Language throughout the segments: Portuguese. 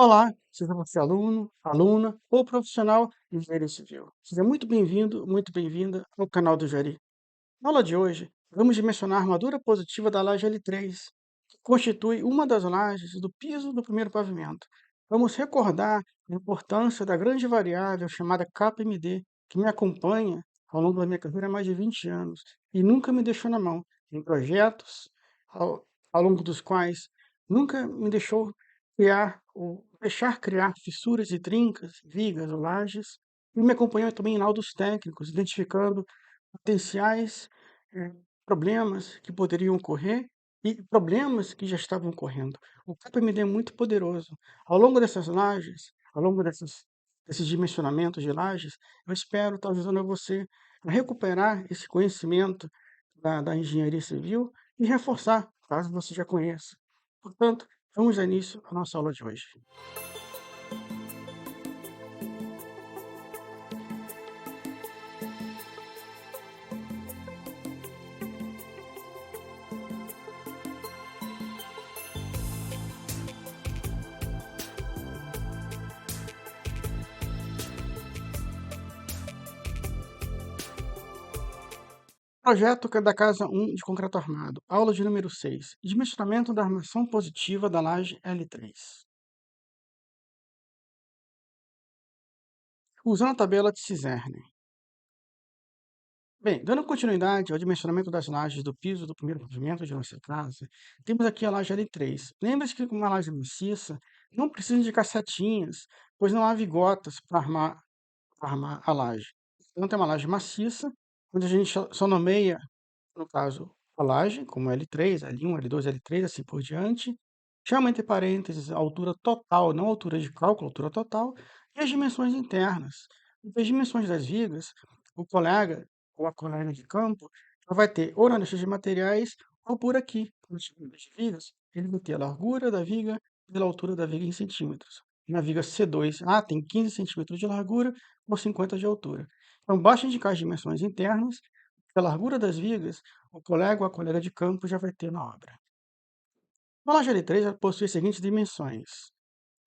Olá, seja você aluno, aluna ou profissional de engenharia civil. Seja muito bem-vindo, muito bem-vinda ao canal do Jari. Na aula de hoje, vamos dimensionar a armadura positiva da laje L3, que constitui uma das lajes do piso do primeiro pavimento. Vamos recordar a importância da grande variável chamada KPMD, que me acompanha ao longo da minha carreira há mais de 20 anos e nunca me deixou na mão em projetos ao longo dos quais nunca me deixou criar ou deixar criar fissuras e trincas, vigas ou lajes, e me acompanhou também em laudos técnicos, identificando potenciais eh, problemas que poderiam ocorrer e problemas que já estavam ocorrendo. O KPMD é muito poderoso. Ao longo dessas lajes, ao longo desses dimensionamentos de lajes, eu espero estar ajudando a você a recuperar esse conhecimento da engenharia civil e reforçar, caso você já conheça. Portanto, vamos dar início à nossa aula de hoje. Projeto da Casa 1 de concreto armado. Aula de número 6. Dimensionamento da armação positiva da laje L3. Usando a tabela de Ciserne. Bem, dando continuidade ao dimensionamento das lajes do piso do primeiro pavimento de nossa casa, temos aqui a laje L3. Lembre-se que uma laje maciça não precisa de cacetinhas, pois não há vigotas para armar a laje. Então, tem uma laje maciça, onde a gente só nomeia, no caso, a laje, como L3, L1, L2, L3, assim por diante. Chama entre parênteses a altura total, não a altura de cálculo, a altura total, e as dimensões internas. As dimensões das vigas, o colega ou a colega de campo já vai ter ou na lista de materiais ou por aqui, nas figuras de vigas, ele vai ter a largura da viga pela altura da viga em centímetros. Na viga C2, tem 15 centímetros de largura por 50 de altura. Então, basta indicar as dimensões internas, a largura das vigas, o colega ou a colega de campo já vai ter na obra. A laje L3 ela possui as seguintes dimensões.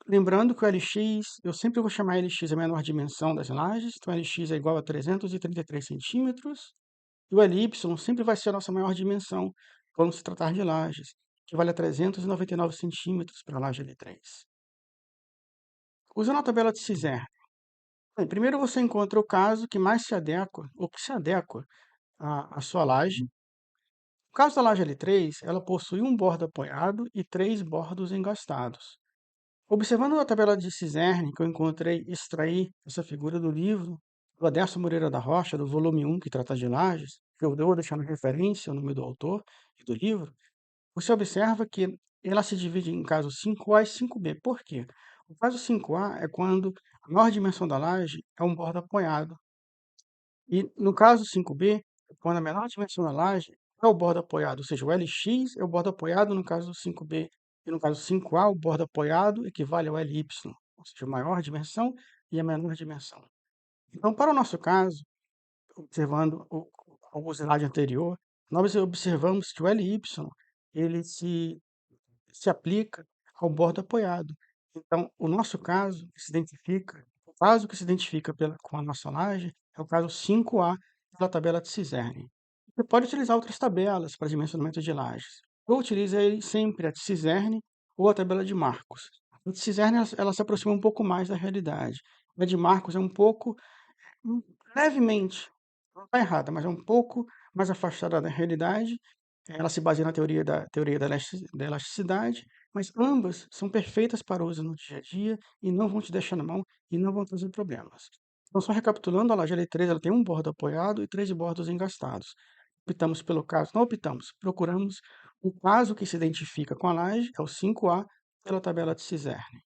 Lembrando que o LX, eu sempre vou chamar LX a menor dimensão das lajes, então LX é igual a 333 centímetros, e o LY sempre vai ser a nossa maior dimensão quando se tratar de lajes, que vale a 399 centímetros para a laje L3. Usando a tabela de Ciserne, bem, primeiro você encontra o caso que mais se adequa, ou que se adequa à sua laje. No caso da laje L3, ela possui um bordo apoiado e 3 bordos engastados. Observando a tabela de Ciserne, que eu encontrei extrair essa figura do livro do Aderson Moreira da Rocha, do volume 1, que trata de lajes, que eu vou deixar na referência o nome do autor e do livro, você observa que ela se divide em casos 5A e 5B. Por quê? O caso 5A é quando a maior dimensão da laje é um bordo apoiado. E no caso 5B, é quando a menor dimensão da laje é o bordo apoiado, ou seja, o LX é o bordo apoiado no caso do 5B. E no caso 5A, o bordo apoiado equivale ao LY, ou seja, a maior dimensão e a menor dimensão. Então, para o nosso caso, observando o slide anterior, nós observamos que o LY ele se aplica ao bordo apoiado. Então, o nosso caso que se identifica, o caso que se identifica com a nossa laje é o caso 5A pela tabela de Ciserne. Você pode utilizar outras tabelas para dimensionamento de lajes. Eu utilizo aí sempre a de Ciserne ou a tabela de Marcos. A de Ciserne ela se aproxima um pouco mais da realidade. A de Marcos é um pouco, hum, levemente, não está errada, mas é um pouco mais afastada da realidade. Ela se baseia na teoria da elasticidade, mas ambas são perfeitas para uso no dia a dia e não vão te deixar na mão e não vão trazer problemas. Então, só recapitulando, a laje L3 ela tem um bordo apoiado e 3 bordos engastados. Optamos pelo caso, não optamos, procuramos o caso que se identifica com a laje, é o 5A, pela tabela de Ciserne.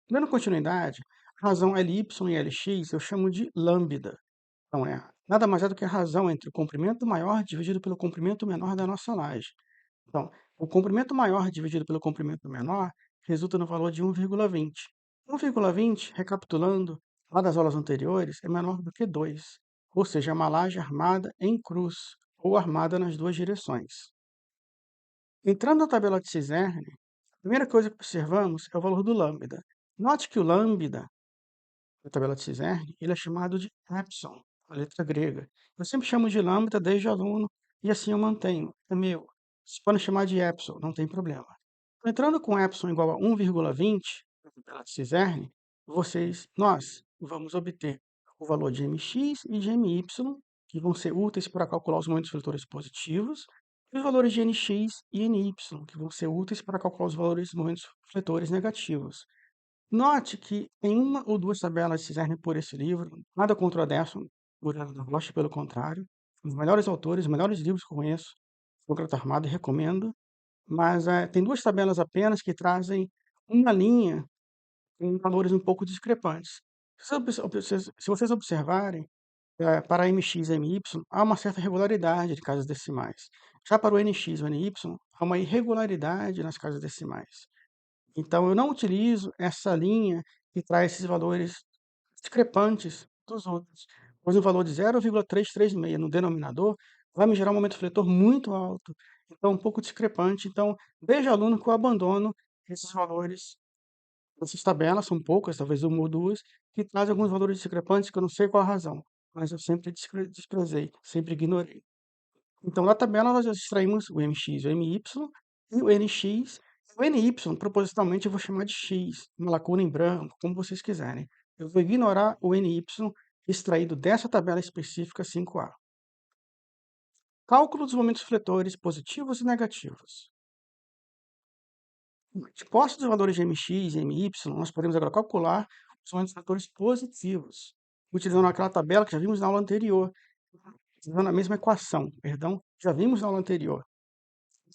Dando continuidade, a razão Ly e Lx eu chamo de lambda. Então, nada mais é do que a razão entre o comprimento maior dividido pelo comprimento menor da nossa laje. Então, o comprimento maior dividido pelo comprimento menor resulta no valor de 1,20. 1,20, recapitulando lá das aulas anteriores, é menor do que 2, ou seja, é uma laje armada em cruz, ou armada nas duas direções. Entrando na tabela de Ciserne, A primeira coisa que observamos é o valor do lambda. Note que o lambda, na tabela de Ciserne, ele é chamado de epsilon, a letra grega. Eu sempre chamo de lambda desde aluno e assim eu mantenho. É meu. Vocês podem chamar de epsilon, não tem problema. Entrando com epsilon igual a 1,20, na tabela de Ciserne, nós vamos obter o valor de mx e de my, que vão ser úteis para calcular os momentos fletores positivos, e os valores de nx e ny, que vão ser úteis para calcular os valores dos momentos fletores negativos. Note que em uma ou duas tabelas de Ciserne por esse livro, nada contra o Aderson Moreira da Rocha, pelo contrário, um dos melhores autores, os melhores livros que eu conheço, Concreto Armado, e recomendo, mas tem duas tabelas apenas que trazem uma linha com valores um pouco discrepantes. Se vocês observarem, para mx e my, há uma certa regularidade de casas decimais. Já para o nx e o ny, há uma irregularidade nas casas decimais. Então, eu não utilizo essa linha que traz esses valores discrepantes dos outros. Pois um valor de 0,336 no denominador vai me gerar um momento fletor muito alto, então um pouco discrepante. Então, veja aluno que eu abandono esses valores. Essas tabelas são poucas, talvez uma ou duas, que trazem alguns valores discrepantes que eu não sei qual a razão, mas eu sempre desprezei, sempre ignorei. Então, na tabela, nós extraímos o mx e o my e o nx. O ny, propositalmente, eu vou chamar de x, uma lacuna em branco, como vocês quiserem. Eu vou ignorar o ny extraído dessa tabela específica 5A. Cálculo dos momentos fletores positivos e negativos. Dispostos os valores de mx e my, nós podemos agora calcular os momentos fletores positivos, utilizando aquela tabela que já vimos na aula anterior, utilizando a mesma equação, perdão, já vimos na aula anterior.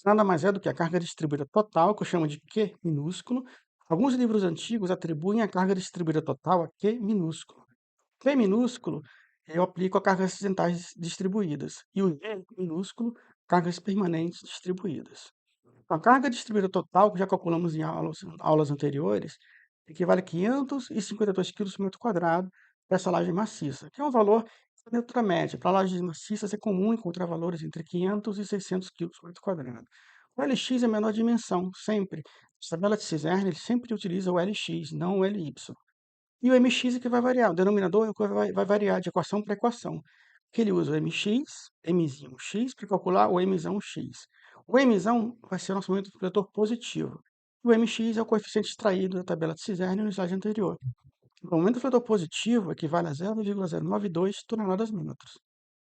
Nada mais é do que a carga distribuída total, que eu chamo de Q minúsculo. Alguns livros antigos atribuem a carga distribuída total a Q minúsculo. Q minúsculo, eu aplico a cargas acidentais distribuídas. E o G minúsculo, cargas permanentes distribuídas. A carga distribuída total, que já calculamos em aulas anteriores, equivale a 552 quilos por metro quadrado para essa laje maciça, que é um valor neutra média. Para lajes maciças é comum encontrar valores entre 500 e 600 quilos por metro quadrado. O LX é menor dimensão, sempre. Na tabela de Ciserne, ele sempre utiliza o LX, não o LY. E o mx é que vai variar, o denominador é o que vai variar de equação para equação. Que ele usa o mx, mzinho x, para calcular o mzão x. O mzão vai ser o nosso momento fletor positivo. O mx é o coeficiente extraído da tabela de Ciserne no slide anterior. O momento fletor positivo equivale a 0,092 toneladas-metros.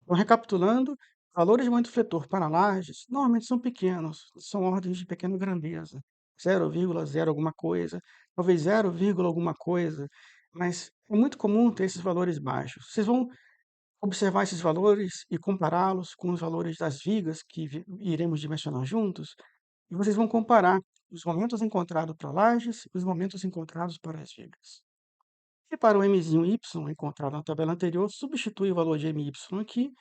Então, recapitulando, valores de momento fletor para lajes normalmente são pequenos, são ordens de pequena grandeza, 0,0 alguma coisa, talvez 0, alguma coisa, mas é muito comum ter esses valores baixos. Vocês vão observar esses valores e compará-los com os valores das vigas que iremos dimensionar juntos, e vocês vão comparar os momentos encontrados para lajes e os momentos encontrados para as vigas. E para o mzinho y encontrado na tabela anterior, substitui o valor de my aqui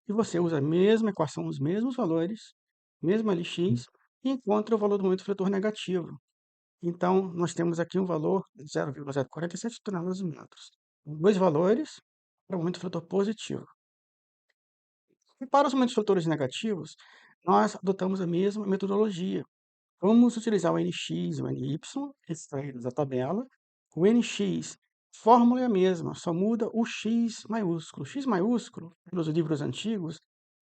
e você usa a mesma equação, os mesmos valores, mesmo LX, e encontra o valor do momento fletor negativo. Então, nós temos aqui um valor de 0,047 toneladas-metros. Dois valores para o momento fletor positivo. E para os momentos fletores negativos, nós adotamos a mesma metodologia. Vamos utilizar o NX e o NY, extraídos da tabela. O NX, fórmula é a mesma, só muda o X maiúsculo. X maiúsculo, nos livros antigos,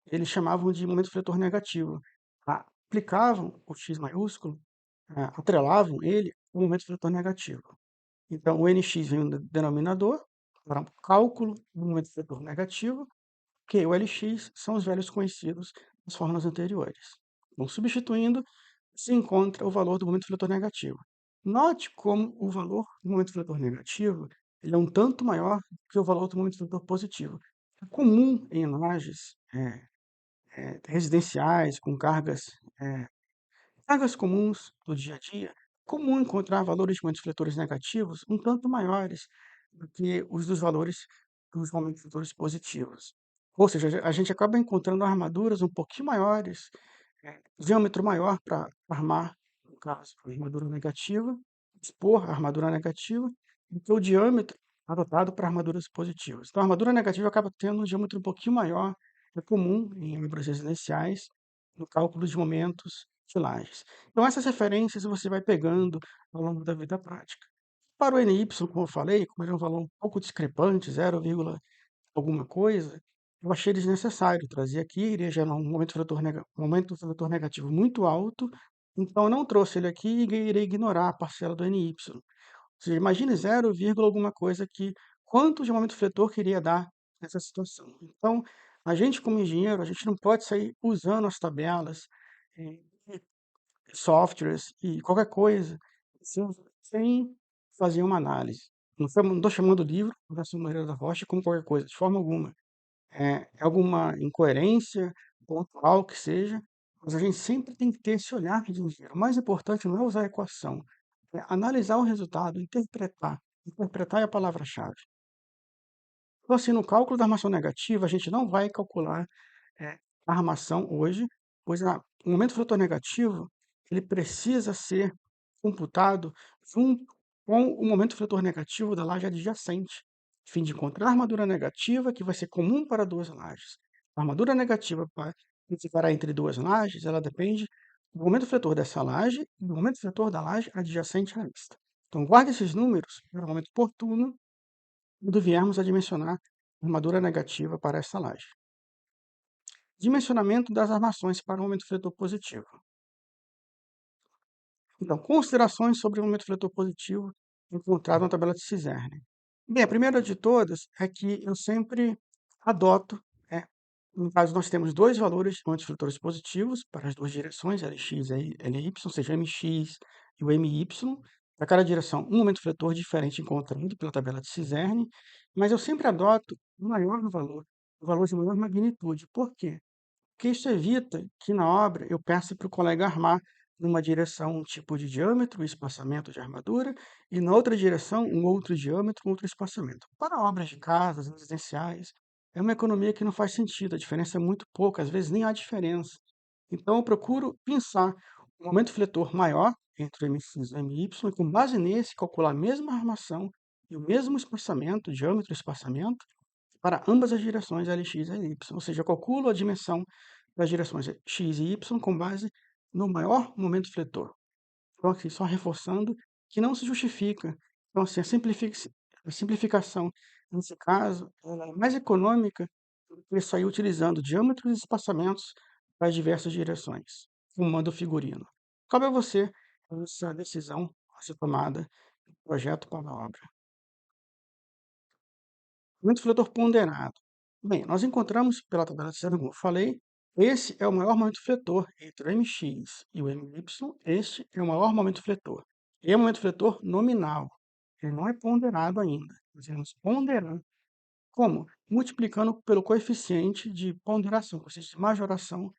eles chamavam de momento fletor negativo. Aplicavam o X maiúsculo, atrelavam ele ao momento fletor negativo. Então, o NX vem no denominador, para o cálculo do momento fletor negativo, que o LX são os velhos conhecidos das fórmulas anteriores. Então, substituindo, se encontra o valor do momento fletor negativo. Note como o valor do momento fletor negativo ele é um tanto maior que o valor do momento fletor positivo. É comum em lajes residenciais com cargas comuns do dia a dia, é comum encontrar valores de momentos fletores negativos um tanto maiores do que os dos valores dos momentos fletores positivos. Ou seja, a gente acaba encontrando armaduras um pouquinho maiores, diâmetro maior para armar, no caso, a armadura negativa, expor a armadura negativa, do que o diâmetro adotado para armaduras positivas. Então, a armadura negativa acaba tendo um diâmetro um pouquinho maior, é comum em obras residenciais, no cálculo de momentos de lajes. Então essas referências você vai pegando ao longo da vida prática. Para o NY, como eu falei, como ele é um valor um pouco discrepante, 0, alguma coisa, eu achei desnecessário trazer aqui, iria gerar um momento flutor negativo muito alto, então eu não trouxe ele aqui e irei ignorar a parcela do NY. Ou seja, imagine 0, alguma coisa que quanto de momento fletor queria dar nessa situação. Então, a gente como engenheiro, a gente não pode sair usando as tabelas, eh, softwares e qualquer coisa sem fazer uma análise. Não estou chamando o livro, Professor Moreira da Rocha, como qualquer coisa, de forma alguma. É alguma incoerência pontual que seja, mas a gente sempre tem que ter esse olhar de engenheiro. O mais importante não é usar a equação, é analisar o resultado, interpretar. Interpretar é a palavra-chave. Então, assim, no cálculo da armação negativa, a gente não vai calcular a armação hoje, pois o momento flutor negativo ele precisa ser computado junto com o momento flutor negativo da laje adjacente, a fim de encontrar a armadura negativa que vai ser comum para duas lajes. A armadura negativa que ficará entre duas lajes, ela depende do momento fletor dessa laje e do momento fletor da laje adjacente à lista. Então, guarde esses números para o momento oportuno quando viermos a dimensionar a armadura negativa para essa laje. Dimensionamento das armações para o momento fletor positivo. Então, considerações sobre o momento fletor positivo encontrado na tabela de Ciserne. Bem, a primeira de todas é que eu sempre adoto, no caso nós temos dois valores de momentos fletores positivos para as duas direções, Lx e Ly, ou seja, Mx e o My. Para cada direção, um momento fletor diferente encontrado pela tabela de Ciserne, mas eu sempre adoto o valor de maior magnitude. Por quê? Porque isso evita que na obra eu peça para o colega armar numa direção um tipo de diâmetro, um espaçamento de armadura, e na outra direção um outro diâmetro, um outro espaçamento. Para obras de casas, residenciais, é uma economia que não faz sentido, a diferença é muito pouca, às vezes nem há diferença. Então eu procuro pensar um momento fletor maior entre o MX e o MY, e com base nesse calcular a mesma armação e o mesmo espaçamento, diâmetro e espaçamento, para ambas as direções Lx e Ly. Ou seja, eu calculo a dimensão das direções x e y com base no maior momento fletor. Então, aqui, só reforçando que não se justifica. Então, assim, a simplificação, nesse caso, ela é mais econômica do que sair utilizando diâmetros e espaçamentos para as diversas direções, como manda o figurino. Cabe a você essa decisão a ser tomada no projeto para a obra. Momento fletor ponderado. Bem, nós encontramos pela tabela de Saint, como eu falei, esse é o maior momento fletor entre o MX e o MY. Este é o maior momento fletor. E é um momento fletor nominal. Ele não é ponderado ainda. Nós vamos ponderar. Como? Multiplicando pelo coeficiente de ponderação, ou seja, de majoração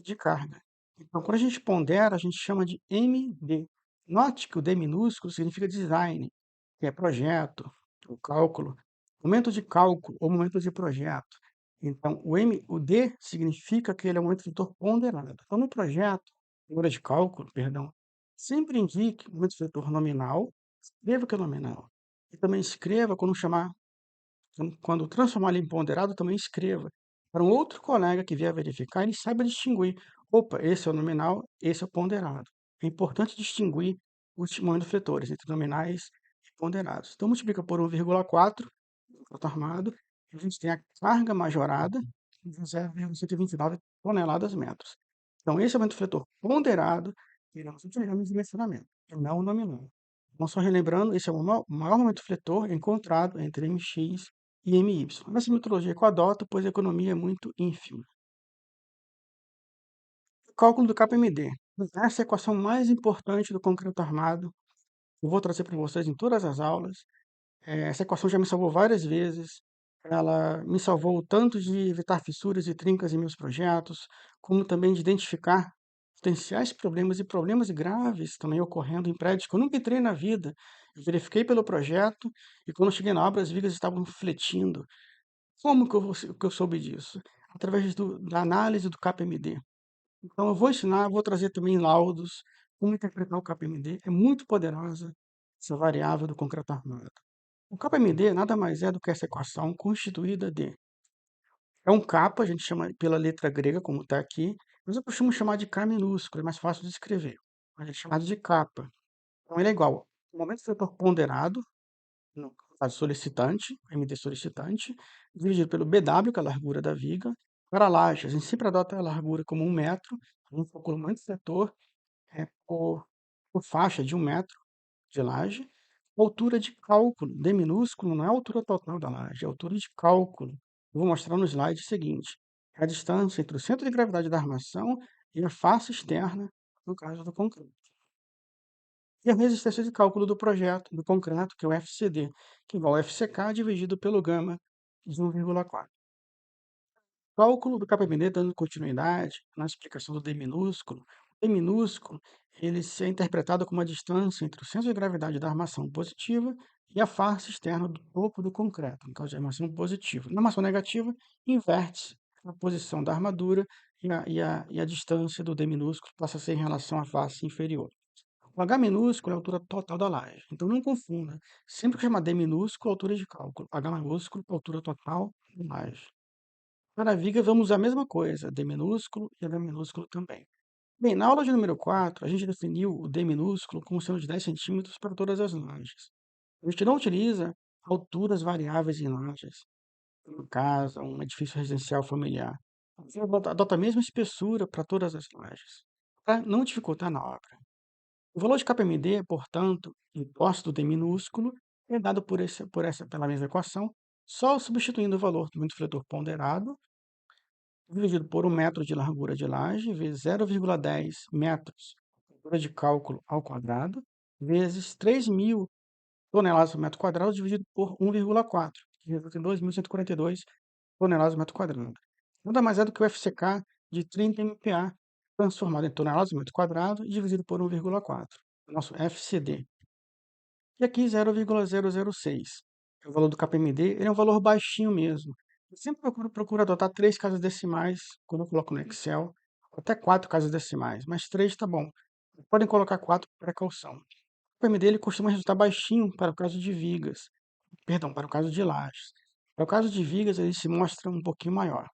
de carga. Então, quando a gente pondera, a gente chama de MD. Note que o D minúsculo significa design, que é projeto, o cálculo, momento de cálculo ou momento de projeto. Então, o D significa que ele é um momento vetor ponderado. Então, no projeto, na hora de cálculo, perdão, sempre indique o momento vetor nominal, escreva que é nominal. E também escreva quando chamar quando transformar ele em ponderado, também escreva para um outro colega que vier verificar, ele saiba distinguir. Opa, esse é o nominal, esse é o ponderado. É importante distinguir os momentos fletores entre nominais e ponderados. Então, multiplica por 1,4, fator armado, e a gente tem a carga majorada de 0,129 toneladas metros. Então, esse é o momento fletor ponderado que iremos utilizar no dimensionamento, e não o nominal. Então, só relembrando, esse é o maior momento fletor encontrado entre MX e MY. Nessa metodologia que eu adoto, pois a economia é muito ínfima. O cálculo do KPMD. Essa é a equação mais importante do concreto armado. Eu vou trazer para vocês em todas as aulas. Essa equação já me salvou várias vezes. Ela me salvou tanto de evitar fissuras e trincas em meus projetos, como também de identificar potenciais problemas e problemas graves também ocorrendo em prédios que eu nunca entrei na vida. Eu verifiquei pelo projeto e quando eu cheguei na obra as vigas estavam fletindo. Como que eu soube disso? Através da análise do KPMD. Então, eu vou ensinar, vou trazer também laudos, como interpretar o KPMD. É muito poderosa essa variável do concreto armado. O KPMD nada mais é do que essa equação constituída de... É um kappa, a gente chama pela letra grega, como está aqui, Mas eu costumo chamar de K minúsculo, é mais fácil de escrever. Mas ele é chamado de capa. Então ele é igual ao momento vetor ponderado, no caso solicitante, MD solicitante, dividido pelo BW, que é a largura da viga. Para laje, a gente sempre adota a largura como 1 metro, a gente calcula o momento vetor por faixa de 1 metro de laje. Altura de cálculo, D minúsculo, não é a altura total da laje, é a altura de cálculo. Eu vou mostrar no slide seguinte. É a distância entre o centro de gravidade da armação e a face externa, no caso do concreto. E a resistência de cálculo do projeto, do concreto, que é o FCD, que é igual ao FCK dividido pelo gama de 1,4. Cálculo do KPMD, dando continuidade na explicação do D minúsculo. O D minúsculo, ele se é interpretado como a distância entre o centro de gravidade da armação positiva e a face externa do topo do concreto, no caso de armação positiva. Na armação negativa, inverte a posição da armadura e a distância do D minúsculo passa a ser em relação à face inferior. O H minúsculo é a altura total da laje. Então não confunda. Sempre que chamar D minúsculo, altura de cálculo. H maiúsculo, altura total da laje. Para a viga, vamos usar a mesma coisa, D minúsculo e H minúsculo também. Bem, na aula de número 4, a gente definiu o D minúsculo como sendo de 10 centímetros para todas as lajes. A gente não utiliza alturas variáveis em lajes, uma casa, um edifício residencial familiar. A gente adota a mesma espessura para todas as lajes, para não dificultar na obra. O valor de KPMD, portanto, imposto do D minúsculo, é dado pela mesma equação, só substituindo o valor do momento ponderado dividido por 1 metro de largura de laje, vezes 0,10 metros de altura de cálculo ao quadrado, vezes 3.000 toneladas por metro quadrado, dividido por 1,4, que resulta em 2.142 toneladas por metro quadrado. Nada mais é do que o FCK de 30 MPa, transformado em toneladas por metro quadrado e dividido por 1,4, nosso FCD. E aqui 0,006. É o valor do KPMD, ele é um valor baixinho mesmo. Eu sempre procuro adotar 3 casas decimais quando eu coloco no Excel, até 4 casas decimais, mas 3 tá bom. Podem colocar 4 por precaução. O KPMD ele costuma resultar baixinho para o caso de vigas, perdão, para o caso de lajes. Para o caso de vigas, ele se mostra um pouquinho maior.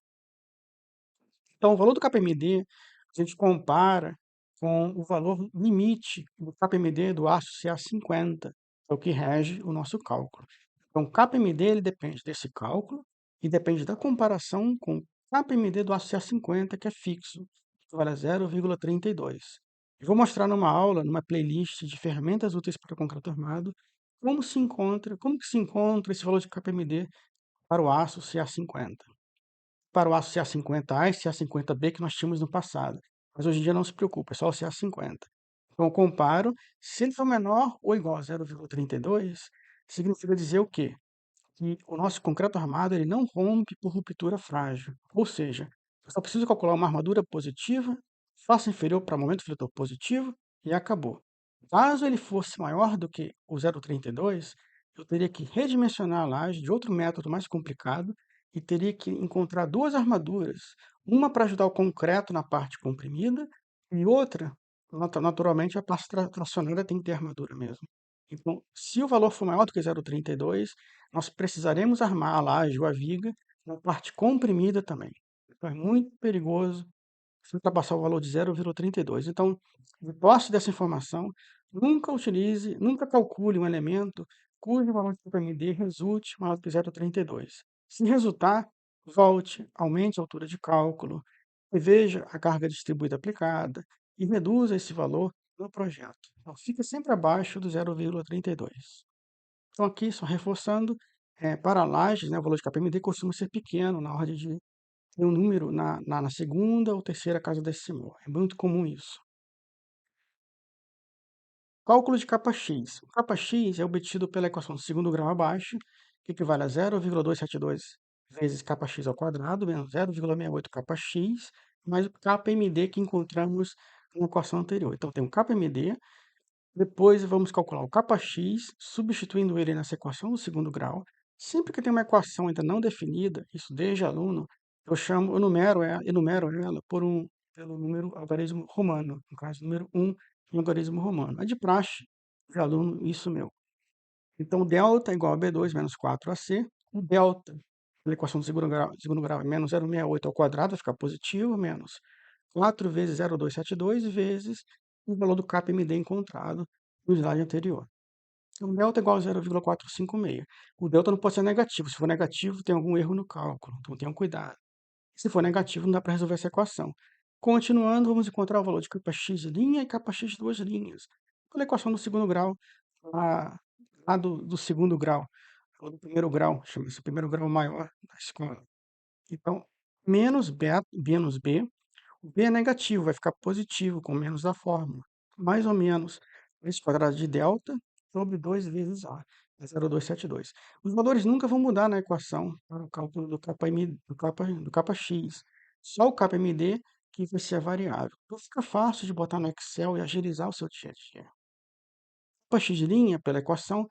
Então, o valor do KPMD, a gente compara com o valor limite do KPMD do aço CA50, que é o que rege o nosso cálculo. Então, o KPMD ele depende desse cálculo e depende da comparação com o KPMD do aço CA50, que é fixo, que vale a 0,32. Eu vou mostrar numa aula, numa playlist de ferramentas úteis para o concreto armado, como que se encontra esse valor de KPMD para o aço CA50, para o aço CA50A e CA50B que nós tínhamos no passado. Mas hoje em dia não se preocupa, é só o CA50. Então eu comparo, se ele for menor ou igual a 0,32, significa dizer o quê? Que o nosso concreto armado ele não rompe por ruptura frágil. Ou seja, eu só preciso calcular uma armadura positiva, face inferior para momento fletor positivo e acabou. Caso ele fosse maior do que o 0,32, eu teria que redimensionar a laje de outro método mais complicado e teria que encontrar duas armaduras, uma para ajudar o concreto na parte comprimida e outra, naturalmente, a parte tracionada tem que ter armadura mesmo. Então, se o valor for maior do que 0,32, nós precisaremos armar a laje ou a viga na parte comprimida também. Então, é muito perigoso se ultrapassar o valor de 0,32. Então, de posse dessa informação, nunca calcule um elemento cujo valor de PMD resulte maior do que 0,32. Se resultar, volte, aumente a altura de cálculo, reveja a carga distribuída aplicada e reduza esse valor no projeto. Então, fica sempre abaixo do 0,32. Então, aqui, só reforçando, para lajes, né, o valor de KPMD costuma ser pequeno, na ordem de ter um número na segunda ou terceira casa decimal. É muito comum isso. Cálculo de capa X. O capa X é obtido pela equação do segundo grau abaixo, que equivale a 0,272 vezes capa X ao quadrado, menos 0,68 capa X, mais o KPMD que encontramos na equação anterior. Então, tem o KPMD. Depois vamos calcular o capa X, substituindo ele nessa equação do segundo grau. Sempre que tem uma equação ainda não definida, isso desde aluno, enumero ela pelo número algarismo romano, no caso, número 1 no algarismo romano. É de praxe de aluno, isso meu. Então, delta é igual a B2 menos 4AC. O delta, na equação do segundo grau é menos 0,68 ao quadrado, vai ficar positivo, menos 4 vezes 0,272 vezes o valor do KPMD encontrado no slide anterior. Então, delta igual a 0,456. O delta não pode ser negativo. Se for negativo, tem algum erro no cálculo. Então, tenham cuidado. Se for negativo, não dá para resolver essa equação. Continuando, vamos encontrar o valor de capa x de linha e capa x de duas linhas. Pela equação do segundo grau, lá do segundo grau, ou do primeiro grau, chama-se primeiro grau maior da escola. Então, menos b, o b é negativo, vai ficar positivo com menos da fórmula. Mais ou menos raiz quadrada de delta sobre 2 vezes a, é 0,272. Os valores nunca vão mudar na equação para o cálculo do capa x. Só o KPMD que vai ser a variável. Então fica fácil de botar no Excel e agilizar o seu dia a dia. O capa x de linha, pela equação,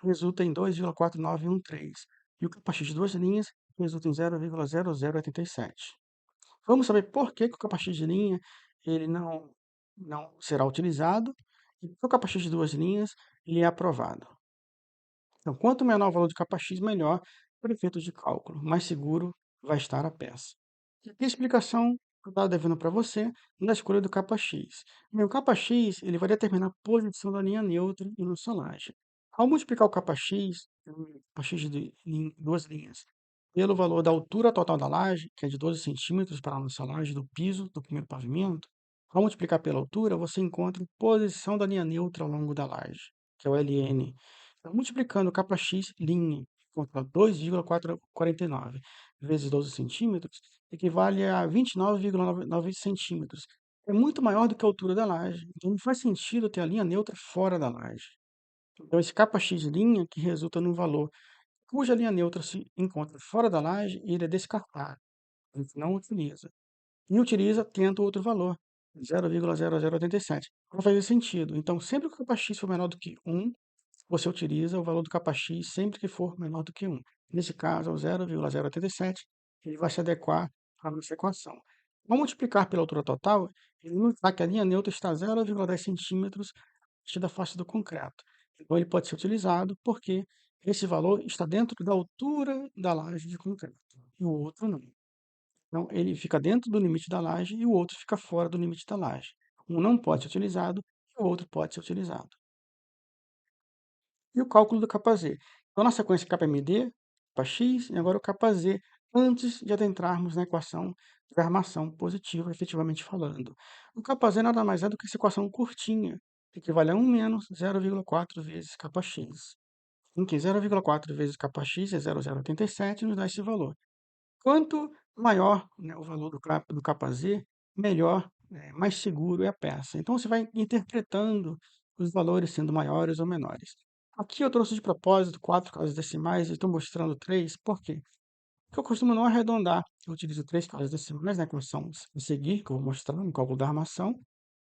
resulta em 2,4913. E o capa x de duas linhas resulta em 0,0087. Vamos saber por que, que o capa-x de linha ele não será utilizado e por que o capa-x de duas linhas ele é aprovado. Então, quanto menor o valor de capa-x, melhor para efeito de cálculo, mais seguro vai estar a peça. E aqui a explicação que eu estava devendo para você na escolha do capa-x. O capa-x ele vai determinar a posição da linha neutra e nossa laje. Ao multiplicar o capa-x de duas linhas, pelo valor da altura total da laje, que é de 12 centímetros para a nossa laje do piso do primeiro pavimento, ao multiplicar pela altura, você encontra a posição da linha neutra ao longo da laje, que é o LN. Então, multiplicando o capa-x linha contra 2,449 vezes 12 centímetros, equivale a 29,9 centímetros. É muito maior do que a altura da laje, então não faz sentido ter a linha neutra fora da laje. Então, esse capa-x linha, que resulta num valor cuja linha neutra se encontra fora da laje, ele é descartado. A gente não utiliza. E utiliza, tendo outro valor, 0,0087. Não faz sentido. Então, sempre que o capa-x for menor do que 1, você utiliza o valor do capa-x sempre que for menor do que 1. Nesse caso, é o 0,087, ele vai se adequar à nossa equação. Ao multiplicar pela altura total, ele notar que a linha neutra está a 0,10 centímetros da face do concreto. Então, ele pode ser utilizado porque esse valor está dentro da altura da laje de concreto e o outro não. Então, ele fica dentro do limite da laje e o outro fica fora do limite da laje. Um não pode ser utilizado e o outro pode ser utilizado. E o cálculo do capa Z. Então, na sequência KPMD, capa X e agora o capa Z, antes de adentrarmos na equação de armação positiva, efetivamente falando. O capa Z nada mais é do que essa equação curtinha, que equivale a 1 menos 0,4 vezes capa X, em que 0,4 vezes capa X é 0,087 nos dá esse valor. Quanto maior, né, o valor do capa Z, melhor, mais seguro é a peça. Então, você vai interpretando os valores sendo maiores ou menores. Aqui eu trouxe de propósito 4 casas decimais e estou mostrando 3, por quê? Porque eu costumo não arredondar. Eu utilizo 3 casas decimais, né, como são a seguir, que eu vou mostrar no cálculo da armação.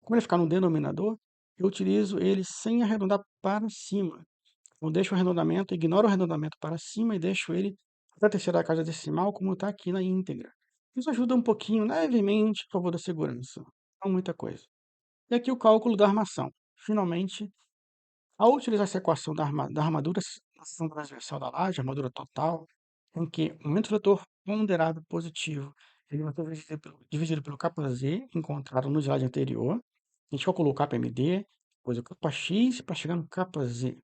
Como ele ficar no denominador, eu utilizo ele sem arredondar para cima. Eu deixo o arredondamento, ignoro o arredondamento para cima e deixo ele até a terceira casa decimal, como está aqui na íntegra. Isso ajuda um pouquinho, levemente, a favor da segurança. Não muita coisa. E aqui o cálculo da armação. Finalmente, ao utilizar essa equação da armadura, seção transversal da laje, armadura total, em que o momento vetor ponderado positivo ele vai ser dividido pelo capa Z, encontrado no slide anterior. A gente calculou o capa MD, depois o capa X, para chegar no capa Z.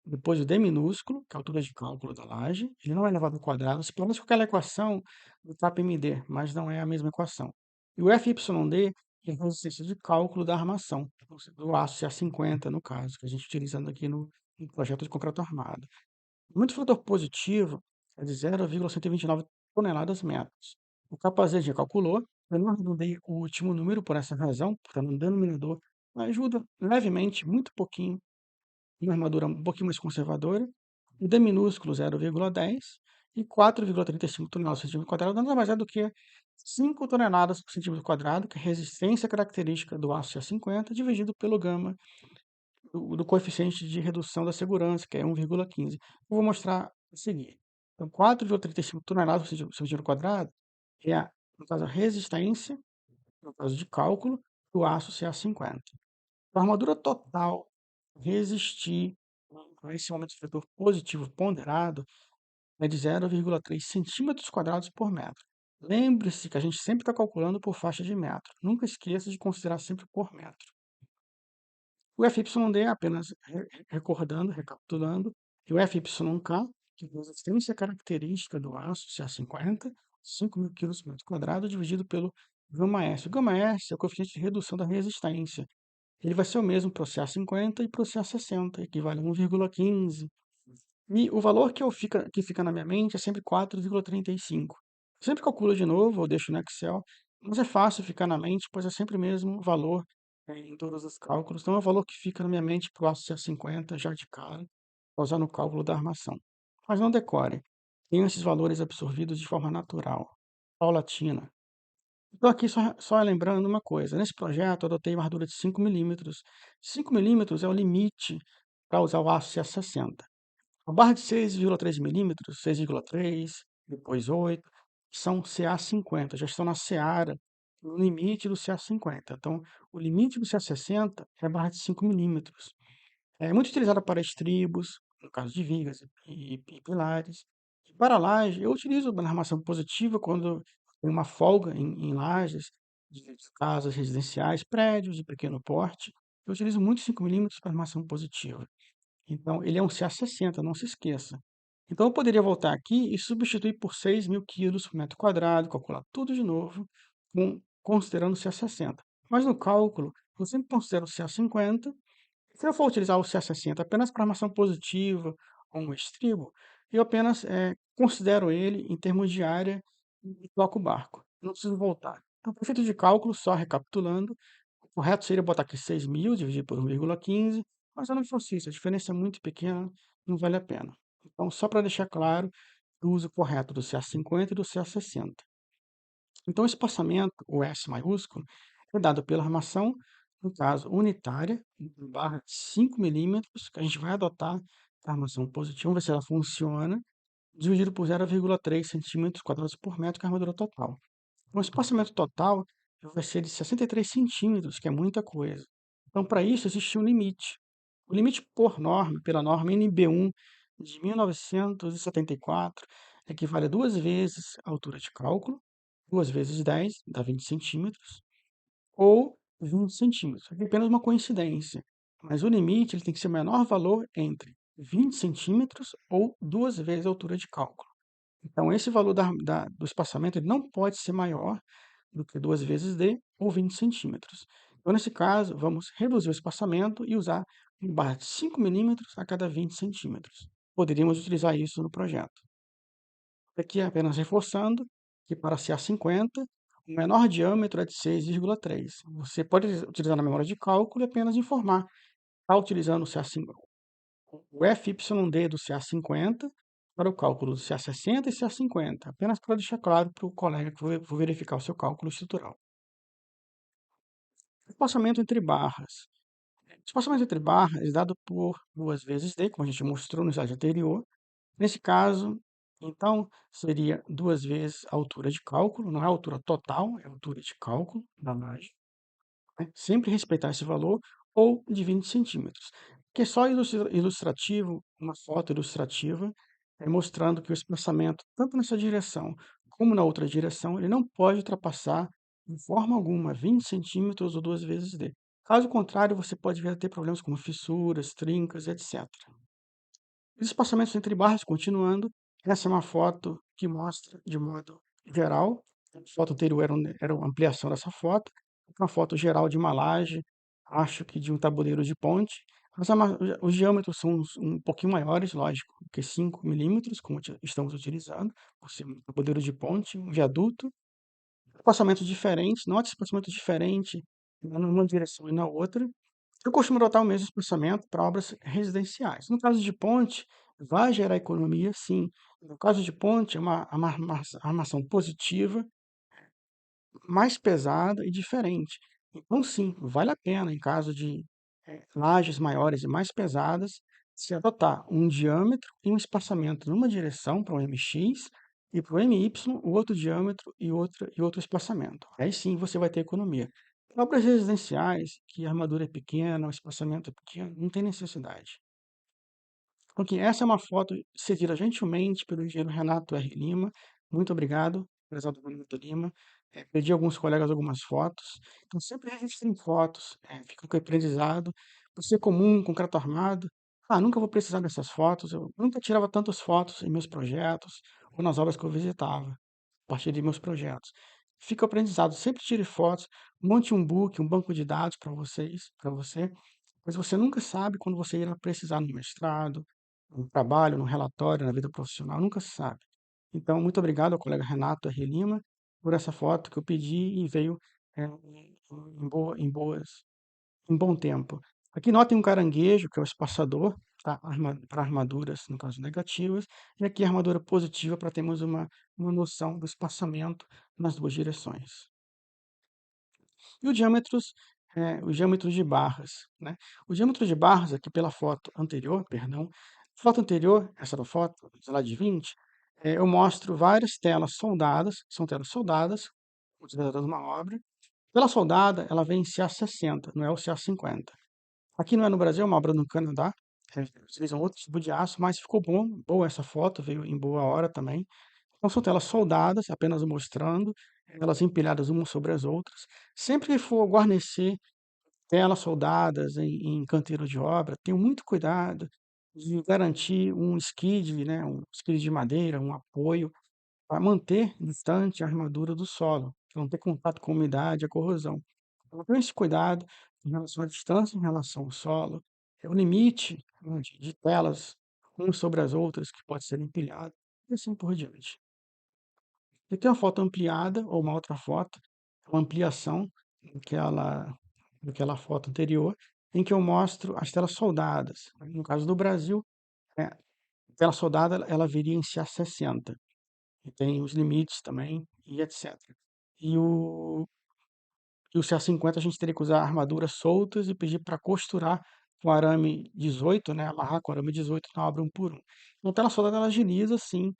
Depois o D minúsculo, que é a altura de cálculo da laje, ele não é elevado ao quadrado, se parece com aquela equação do TAP-MD, mas não é a mesma equação. E o FYD é a resistência de cálculo da armação, do aço CA50, no caso, que a gente utiliza aqui no projeto de concreto armado. O momento fator positivo é de 0,129 toneladas metros. O capazete já calculou, eu não arredondei o último número por essa razão, porque no denominador ajuda levemente, muito pouquinho, uma armadura um pouquinho mais conservadora, o D minúsculo 0,10 e 4,35 toneladas por centímetro quadrado, nada mais é do que 5 toneladas por centímetro quadrado, que é a resistência característica do aço A50, dividido pelo gama do coeficiente de redução da segurança, que é 1,15. Eu vou mostrar a seguir. Então, 4,35 toneladas por centímetro quadrado é, no caso, a resistência, no caso de cálculo, do aço CA50. A armadura total resistir a esse momento de vetor positivo ponderado é de 0,3 centímetros quadrados por metro. Lembre-se que a gente sempre está calculando por faixa de metro. Nunca esqueça de considerar sempre por metro. O FYD, apenas recordando, recapitulando, e o FYK, que é a resistência característica do aço CA50, 5.000 quilos por metro quadrado, dividido pelo γS. O γS é o coeficiente de redução da resistência. Ele vai ser o mesmo para o CA50 e para o CA60, equivale a 1,15. E o valor que fica na minha mente é sempre 4,35. Sempre calculo de novo, ou deixo no Excel, mas é fácil ficar na mente, pois é sempre o mesmo valor em todos os cálculos. Então é o valor que fica na minha mente para o aço C50 já de cara, para usar no cálculo da armação. Mas não decore. Tenho esses valores absorvidos de forma natural, paulatina. Estou aqui só lembrando uma coisa. Nesse projeto, eu adotei uma armadura de 5 milímetros. 5 milímetros é o limite para usar o aço C60. A barra de 6,3 milímetros, 6,3, depois 8, são CA50, já estão na seara, no limite do CA50. Então, o limite do CA60 é a barra de 5 milímetros. É muito utilizada para estribos, no caso de vigas e pilares. E para laje, eu utilizo na armação positiva quando tem uma folga em lajes de casas residenciais, prédios de pequeno porte. Eu utilizo muito 5 milímetros para armação positiva. Então, ele é um CA60, não se esqueça. Então, eu poderia voltar aqui e substituir por 6.000 quilos por metro quadrado, calcular tudo de novo, considerando o CA60. Mas no cálculo, eu sempre considero o CA50. Se eu for utilizar o CA60 apenas para armação positiva ou um estribo, eu apenas considero ele em termos de área e toco o barco. Não preciso voltar. Então, para efeito de cálculo, só recapitulando, o correto seria botar aqui 6.000 dividido por 1,15, mas eu não faço isso, a diferença é muito pequena, não vale a pena. Então, só para deixar claro, o uso correto do CA50 e do CA60. Então, o espaçamento, o S maiúsculo, é dado pela armação, no caso, unitária, barra de 5 milímetros, que a gente vai adotar a armação positiva, vamos ver se ela funciona, dividido por 0,3 centímetros quadrados por metro, que é a armadura total. O espaçamento total vai ser de 63 centímetros, que é muita coisa. Então, para isso, existe um limite. O limite por norma, pela norma NB1 de 1974, equivale a 2 vezes a altura de cálculo, 2 vezes 10, dá 20 centímetros, ou 20 centímetros. Aqui é apenas uma coincidência. Mas o limite ele tem que ser o menor valor entre 20 centímetros ou 2 vezes a altura de cálculo. Então, esse valor do espaçamento ele não pode ser maior do que 2 vezes d ou 20 centímetros. Então, nesse caso, vamos reduzir o espaçamento e usar um barra de 5 milímetros a cada 20 centímetros. Poderíamos utilizar isso no projeto. Aqui apenas reforçando que para CA50, o menor diâmetro é de 6,3. Você pode utilizar na memória de cálculo e apenas informar. Está utilizando o CA50, o FYD do CA50 para o cálculo do CA60 e CA50, apenas para deixar claro para o colega que for verificar o seu cálculo estrutural. Espaçamento entre barras. Espaçamento entre barras é dado por 2 vezes D, como a gente mostrou no slide anterior. Nesse caso, então, seria 2 vezes a altura de cálculo, não é a altura total, é a altura de cálculo da laje, né? Sempre respeitar esse valor, ou de 20 centímetros. Que é só ilustrativo, uma foto ilustrativa, mostrando que o espaçamento, tanto nessa direção como na outra direção, ele não pode ultrapassar, de forma alguma, 20 centímetros ou 2 vezes D. Caso contrário, você pode vir a ter problemas como fissuras, trincas, etc. Os espaçamentos entre barras, continuando, essa é uma foto que mostra de modo geral. A foto anterior era uma ampliação dessa foto. Uma foto geral de uma laje, acho que de um tabuleiro de ponte. Mas os diâmetros são um pouquinho maiores, lógico, que 5 milímetros, como estamos utilizando, por ser um tabuleiro de ponte, um viaduto. Espaçamentos diferentes, note espaçamento diferente numa direção e na outra. Eu costumo adotar o mesmo espaçamento para obras residenciais. No caso de ponte, vai gerar economia, sim. No caso de ponte, é uma armação positiva, mais pesada e diferente. Então, sim, vale a pena, em caso de lajes maiores e mais pesadas, se adotar um diâmetro e um espaçamento numa direção para o MX e para o MY, o outro diâmetro e outro espaçamento. Aí sim você vai ter economia. Para obras residenciais, que a armadura é pequena, o espaçamento é pequeno, não tem necessidade. Ok, essa é uma foto cedida gentilmente pelo engenheiro Renato R. Lima. Muito obrigado. prezado Renato Lima, pedi a alguns colegas algumas fotos, então sempre registrem fotos, fica com aprendizado. Por ser comum, concreto armado, nunca vou precisar dessas fotos, eu nunca tirava tantas fotos em meus projetos ou nas obras que eu visitava, a partir de meus projetos. Fica o aprendizado, sempre tire fotos, monte um book, um banco de dados para você, pois você nunca sabe quando você irá precisar no mestrado, no trabalho, no relatório, na vida profissional, nunca se sabe. Então, muito obrigado ao colega Renato R. Lima por essa foto que eu pedi e veio em em bom tempo. Aqui notem um caranguejo, que é o espaçador, tá? Para armaduras, no caso negativas, e aqui a armadura positiva para termos uma noção do espaçamento nas duas direções. E o diâmetro de barras, né? O diâmetro de barras, aqui pela foto anterior, perdão, foto anterior, essa da foto, slide 20, eu mostro várias telas soldadas, são telas soldadas, utilizadas numa obra. Tela soldada, ela vem em CA60, não é o CA50. Aqui não é no Brasil, é uma obra no Canadá, utilizam outro tipo de aço, mas ficou boa essa foto, veio em boa hora também. Então são telas soldadas, apenas mostrando, elas empilhadas umas sobre as outras. Sempre que for guarnecer telas soldadas em canteiro de obra, tenham muito cuidado de garantir um skid, né, um skid de madeira, um apoio, para manter distante a armadura do solo, para não ter contato com a umidade, a corrosão. Então, tenha esse cuidado em relação à distância em relação ao solo, o limite, né, de telas umas sobre as outras que pode ser empilhado, e assim por diante. Aqui é uma foto ampliada, ou uma outra foto, uma ampliação daquela, daquela foto anterior, em que eu mostro as telas soldadas. No caso do Brasil, a tela soldada ela viria em CA60, e tem os limites também, e etc. E o CA50 a gente teria que usar armaduras soltas e pedir para costurar com arame 18, né, amarrar com arame 18 na obra um por um. Então, a tela soldada ela agiliza, sim,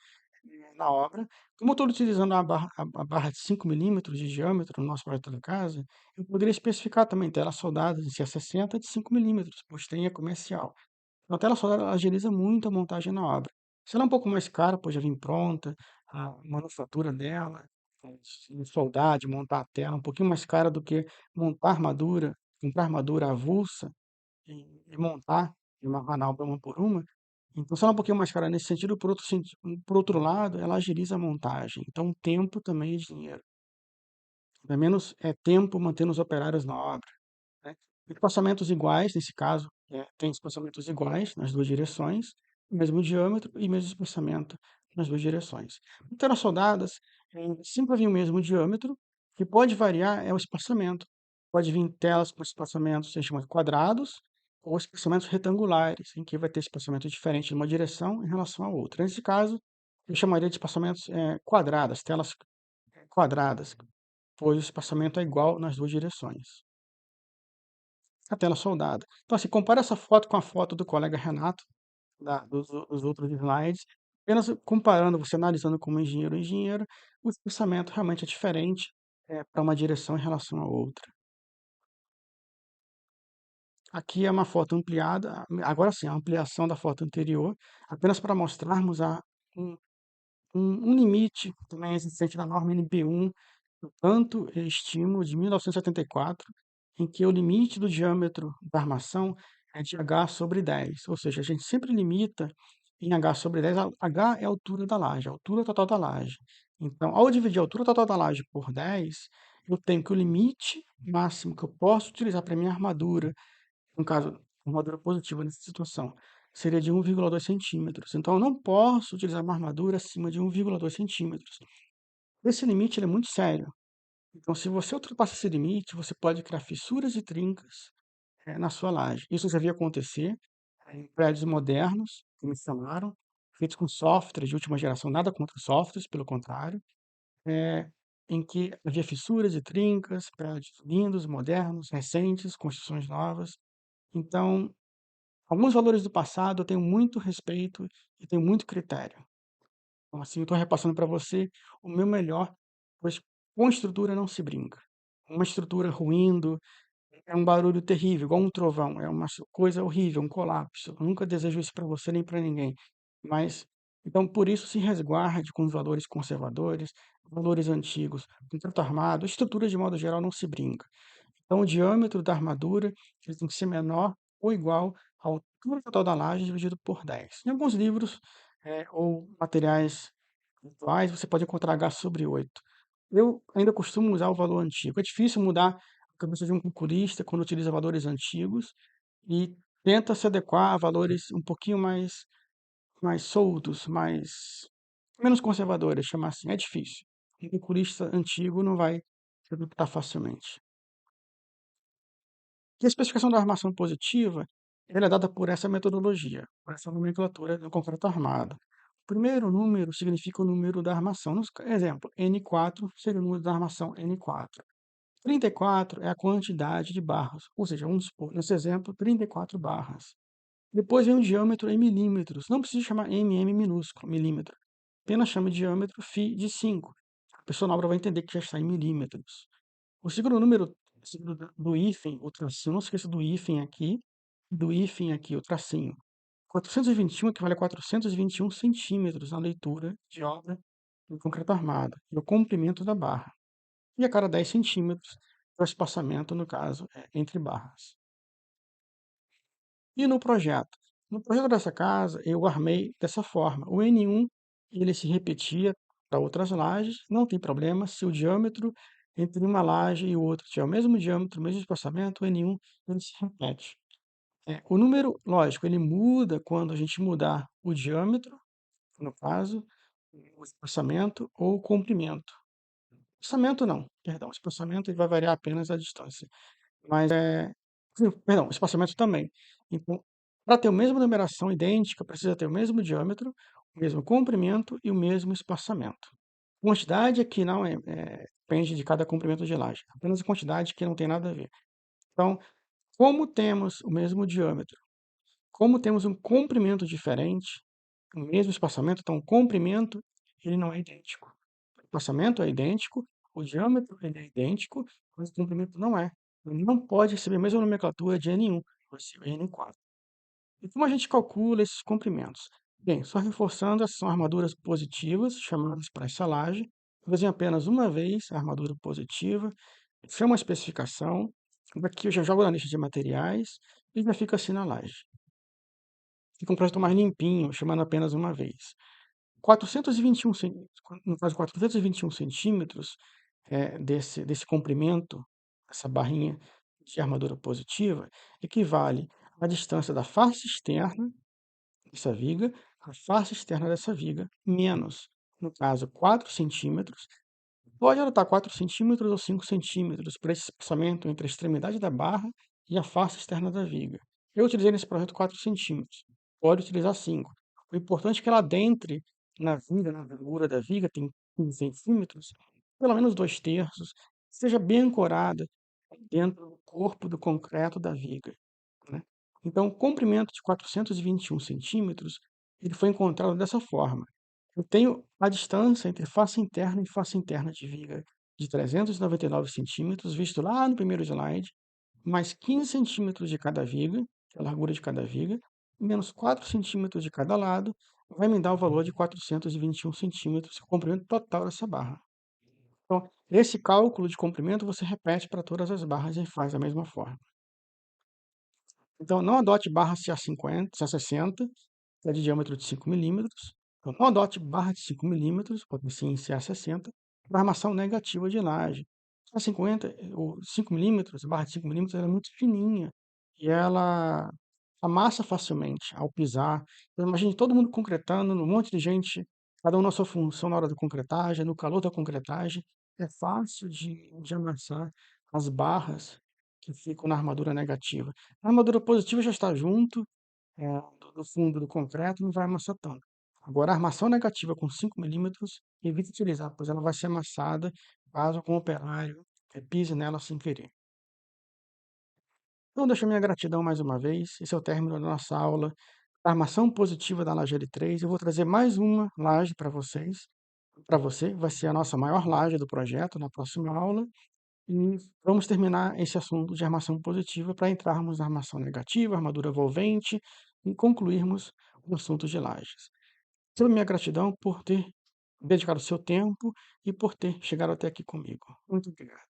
na obra. Como eu estou utilizando a barra de 5 milímetros de diâmetro no nosso projeto da casa, eu poderia especificar também tela soldada de C60 de 5 milímetros, pois tem a comercial. Então, a tela soldada ela agiliza muito a montagem na obra. Se ela é um pouco mais cara, pois já vem pronta, a manufatura dela, de soldar, de montar a tela, um pouquinho mais cara do que montar armadura, comprar armadura avulsa e montar e amarrar na obra uma por uma. Então, se ela é um pouquinho mais cara nesse sentido, por outro lado, ela agiliza a montagem. Então, tempo também é dinheiro. Pelo menos é tempo mantendo os operários na obra, né? Espaçamentos iguais, nesse caso, tem espaçamentos iguais nas duas direções, mesmo diâmetro e mesmo espaçamento nas duas direções. Em telas soldadas, sempre vir o mesmo diâmetro, o que pode variar é o espaçamento. Pode vir telas com espaçamentos, a gente chama de quadrados, ou espaçamentos retangulares, em que vai ter espaçamento diferente numa direção em relação à outra. Nesse caso, eu chamaria de espaçamentos quadradas, telas quadradas, pois o espaçamento é igual nas duas direções. A tela soldada. Então, assim, compara essa foto com a foto do colega Renato, dos outros slides, apenas comparando, você analisando como engenheiro, o espaçamento realmente é diferente para uma direção em relação à outra. Aqui é uma foto ampliada, agora sim, a ampliação da foto anterior, apenas para mostrarmos um, um limite também existente na norma NB1, do tanto estimo de 1974, em que o limite do diâmetro da armação é de H sobre 10, ou seja, a gente sempre limita em H sobre 10, H é a altura da laje, a altura total da laje. Então, ao dividir a altura total da laje por 10, eu tenho que o limite máximo que eu posso utilizar para minha armadura, no caso, armadura positiva nessa situação, seria de 1,2 centímetros. Então, eu não posso utilizar uma armadura acima de 1,2 centímetros. Esse limite ele é muito sério. Então, se você ultrapassa esse limite, você pode criar fissuras e trincas na sua laje. Isso eu já vi acontecer em prédios modernos, que me chamaram, feitos com softwares de última geração, nada contra os softwares, pelo contrário, em que havia fissuras e trincas, prédios lindos, modernos, recentes, construções novas. Então, alguns valores do passado eu tenho muito respeito e tenho muito critério. Então, assim, eu estou repassando para você o meu melhor, pois com estrutura não se brinca. Uma estrutura ruindo é um barulho terrível, igual um trovão, é uma coisa horrível, um colapso. Eu nunca desejo isso para você nem para ninguém. Mas Então, por isso, se resguarde com os valores conservadores, valores antigos, contrato armado, estruturas de modo geral não se brinca. Então, o diâmetro da armadura ele tem que ser menor ou igual à altura total da laje dividido por 10. Em alguns livros ou materiais atuais, você pode encontrar H sobre 8. Eu ainda costumo usar o valor antigo. É difícil mudar a cabeça de um calculista quando utiliza valores antigos e tenta se adequar a valores um pouquinho mais soltos, menos conservadores, chamar assim. É difícil. Um calculista antigo não vai se adaptar facilmente. E a especificação da armação positiva, ela é dada por essa metodologia, por essa nomenclatura do concreto armado. O primeiro número significa o número da armação. Exemplo, N4 seria o número da armação N4. 34 é a quantidade de barras, ou seja, vamos supor, nesse exemplo, 34 barras. Depois vem o diâmetro em milímetros. Não precisa chamar mm minúsculo, milímetro. Apenas chama de diâmetro φ de 5. A pessoa na obra vai entender que já está em milímetros. O segundo número, segundo do hífen, o tracinho, não se esqueça do hífen aqui, do hífen aqui, o tracinho. 421 equivale a 421 centímetros na leitura de obra do concreto armado, e o comprimento da barra. E a cada 10 centímetros, o espaçamento, no caso, entre barras. E no projeto? No projeto dessa casa, eu armei dessa forma. O N1, ele se repetia para outras lajes, não tem problema. Se o diâmetro entre uma laje e outra tiver o mesmo diâmetro, o mesmo espaçamento, o N1 ele se repete. O número, lógico, ele muda quando a gente mudar o diâmetro, no caso, o espaçamento ou o comprimento. Espaçamento não, perdão, o espaçamento ele vai variar apenas a distância. Mas sim, perdão, o espaçamento também. Então, para ter a mesma numeração idêntica, precisa ter o mesmo diâmetro, o mesmo comprimento e o mesmo espaçamento. Quantidade aqui não depende de cada comprimento de laje, apenas a quantidade que não tem nada a ver. Então, como temos o mesmo diâmetro, como temos um comprimento diferente, o mesmo espaçamento, então o comprimento ele não é idêntico. O espaçamento é idêntico, o diâmetro ele é idêntico, mas o comprimento não é. Ele não pode receber a mesma nomenclatura de N1, vai ser N4. E como a gente calcula esses comprimentos? Bem, só reforçando, essas são armaduras positivas, chamadas para essa laje. Usem apenas uma vez a armadura positiva, chama a especificação. Daqui eu já jogo na lista de materiais e já fica assim na laje. Fica um projeto mais limpinho, chamando apenas uma vez. 421, no caso, 421 centímetros desse comprimento, essa barrinha de armadura positiva, equivale à distância da face externa dessa viga à face externa dessa viga, menos, no caso, 4 centímetros. Pode adotar 4 centímetros ou 5 centímetros para esse espaçamento entre a extremidade da barra e a face externa da viga. Eu utilizei nesse projeto 4 centímetros. Pode utilizar 5. O importante é que ela adentre na viga, na largura da viga, tem 15 centímetros, pelo menos 2/3, seja bem ancorada dentro do corpo do concreto da viga, né? Então, o comprimento de 421 centímetros ele foi encontrado dessa forma. Eu tenho a distância entre face interna e face interna de viga de 399 centímetros, visto lá no primeiro slide, mais 15 centímetros de cada viga, que é a largura de cada viga, menos 4 centímetros de cada lado, vai me dar o valor de 421 centímetros, o comprimento total dessa barra. Então, esse cálculo de comprimento você repete para todas as barras e faz da mesma forma. Então, não adote barra CA50, CA60, que é de diâmetro de 5 milímetros. Então, não adote barra de 5 milímetros, pode ser em CA60, para armação negativa de laje. CA50, ou 5 milímetros, barra de 5 milímetros, ela é muito fininha e ela amassa facilmente ao pisar. Então, imagine todo mundo concretando, um monte de gente, cada um na sua função na hora da concretagem, no calor da concretagem. É fácil de amassar as barras que ficam na armadura negativa. A armadura positiva já está junto, do fundo do concreto, não vai amassar tanto. Agora, a armação negativa com 5 milímetros, evite utilizar, pois ela vai ser amassada caso algum operário pise nela sem querer. Então, deixo a minha gratidão mais uma vez. Esse é o término da nossa aula da armação positiva da laje L3. Eu vou trazer mais uma laje para vocês. Para você, vai ser a nossa maior laje do projeto na próxima aula. E vamos terminar esse assunto de armação positiva para entrarmos na armação negativa, armadura volvente e concluirmos o assunto de lajes. toda a minha gratidão por ter dedicado o seu tempo e por ter chegado até aqui comigo. Muito obrigado.